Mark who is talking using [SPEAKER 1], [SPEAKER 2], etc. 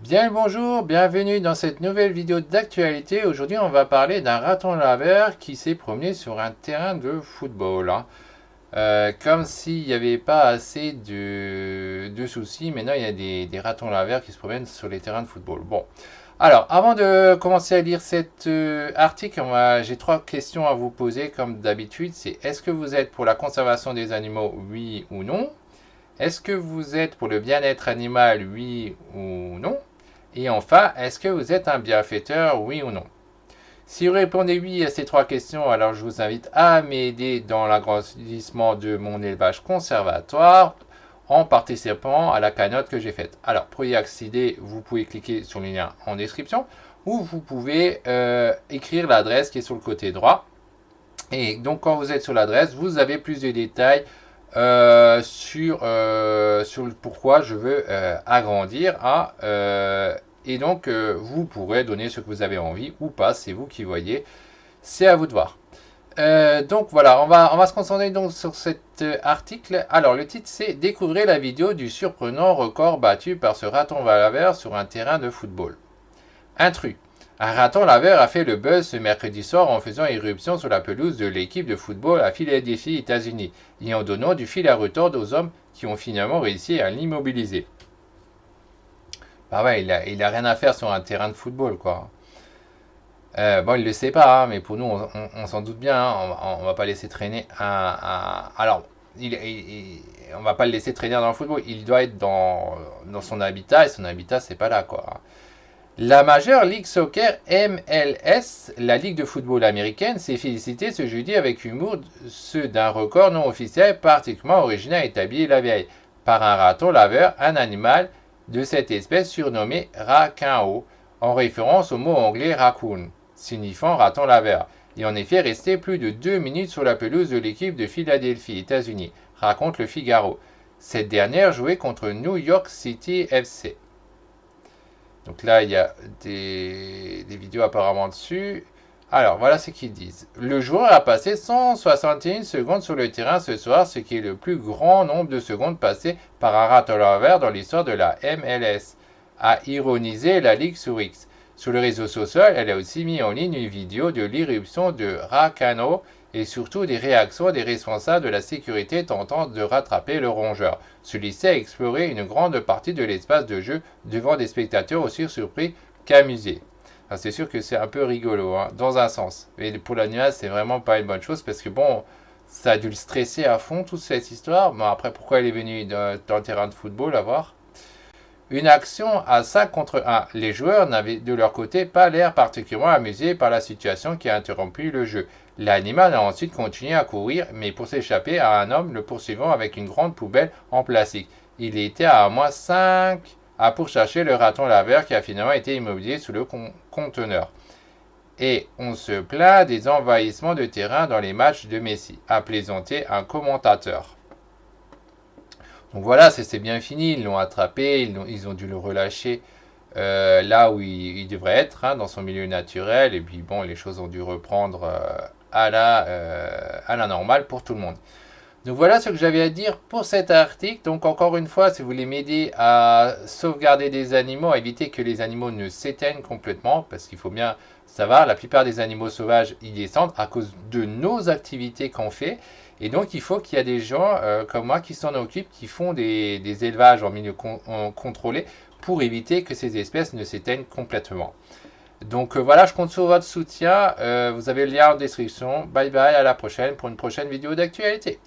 [SPEAKER 1] Bien le bonjour, bienvenue dans cette nouvelle vidéo d'actualité. Aujourd'hui, on va parler d'un raton laveur qui s'est promené sur un terrain de football, hein. Comme s'il n'y avait pas assez de soucis. Maintenant, il y a des ratons laveurs qui se promènent sur les terrains de football. Bon, alors, avant de commencer à lire cet article, j'ai trois questions à vous poser comme d'habitude. C'est est-ce que vous êtes pour la conservation des animaux, oui ou non? Est-ce que vous êtes pour le bien-être animal, oui ou non? Et enfin, est-ce que vous êtes un bienfaiteur, oui ou non? Si vous répondez oui à ces trois questions, alors je vous invite à m'aider dans l'agrandissement de mon élevage conservatoire en participant à la cagnotte que j'ai faite. Alors, pour y accéder, vous pouvez cliquer sur le lien en description ou vous pouvez écrire l'adresse qui est sur le côté droit. Et donc, quand vous êtes sur l'adresse, vous avez plus de détails sur le pourquoi je veux agrandir. Et donc, vous pourrez donner ce que vous avez envie ou pas, c'est vous qui voyez, c'est à vous de voir. Donc voilà, on va se concentrer donc sur cet article. Alors le titre c'est Découvrez la vidéo du surprenant record battu par ce raton laveur sur un terrain de football. Intrus. Un raton laveur a fait le buzz ce mercredi soir en faisant irruption sur la pelouse de l'équipe de football à Philadelphie, États-Unis, et en donnant du fil à retordre aux hommes qui ont finalement réussi à l'immobiliser. Bah ouais, il a rien à faire sur un terrain de football, quoi. Bon, il le sait pas, hein, mais pour nous, on s'en doute bien, hein, on va pas laisser traîner alors, on va pas le laisser traîner dans le football. Il doit être dans son habitat, et son habitat, c'est pas là, quoi. La Major League Soccer MLS, la ligue de football américaine, s'est félicitée ce jeudi avec humour d'un record non officiel particulièrement original établi la veille par un raton laveur, un animal de cette espèce surnommé raccoon, en référence au mot anglais raccoon, signifiant raton laveur, et en effet resté plus de 2 minutes sur la pelouse de l'équipe de Philadelphie, États-Unis, raconte le Figaro. Cette dernière jouait contre New York City FC. Donc là, il y a des vidéos apparemment dessus. Alors, voilà ce qu'ils disent. Le joueur a passé 161 secondes sur le terrain ce soir, ce qui est le plus grand nombre de secondes passées par un raton laveur dans l'histoire de la MLS, a ironisé la Ligue sur X. Sur le réseau social, elle a aussi mis en ligne une vidéo de l'irruption de Racano et surtout des réactions des responsables de la sécurité tentant de rattraper le rongeur. Celui-ci a exploré une grande partie de l'espace de jeu devant des spectateurs aussi surpris qu'amusés. C'est sûr que c'est un peu rigolo, hein, dans un sens. Mais pour l'animal, c'est vraiment pas une bonne chose parce que bon, ça a dû le stresser à fond toute cette histoire. Mais après, pourquoi il est venu dans le terrain de football à voir? Une action à 5 contre 1. Les joueurs n'avaient de leur côté pas l'air particulièrement amusés par la situation qui a interrompu le jeu. L'animal a ensuite continué à courir, mais pour s'échapper à un homme le poursuivant avec une grande poubelle en plastique. Il était à moins 5 à pourchasser le raton laveur qui a finalement été immobilisé sous le conteneur. Et on se plaint des envahissements de terrain dans les matchs de Messi, a plaisanté un commentateur. Donc voilà, c'est bien fini, ils l'ont attrapé, ils ont dû le relâcher là où il devrait être, hein, dans son milieu naturel, et puis bon, les choses ont dû reprendre à la normale pour tout le monde. Donc voilà ce que j'avais à dire pour cet article. Donc encore une fois, si vous voulez m'aider à sauvegarder des animaux, à éviter que les animaux ne s'éteignent complètement, parce qu'il faut bien savoir, la plupart des animaux sauvages y descendent à cause de nos activités qu'on fait. Et donc il faut qu'il y ait des gens comme moi qui s'en occupent, qui font des élevages en milieu contrôlé pour éviter que ces espèces ne s'éteignent complètement. Donc voilà, je compte sur votre soutien. Vous avez le lien en description. Bye bye, à la prochaine pour une prochaine vidéo d'actualité.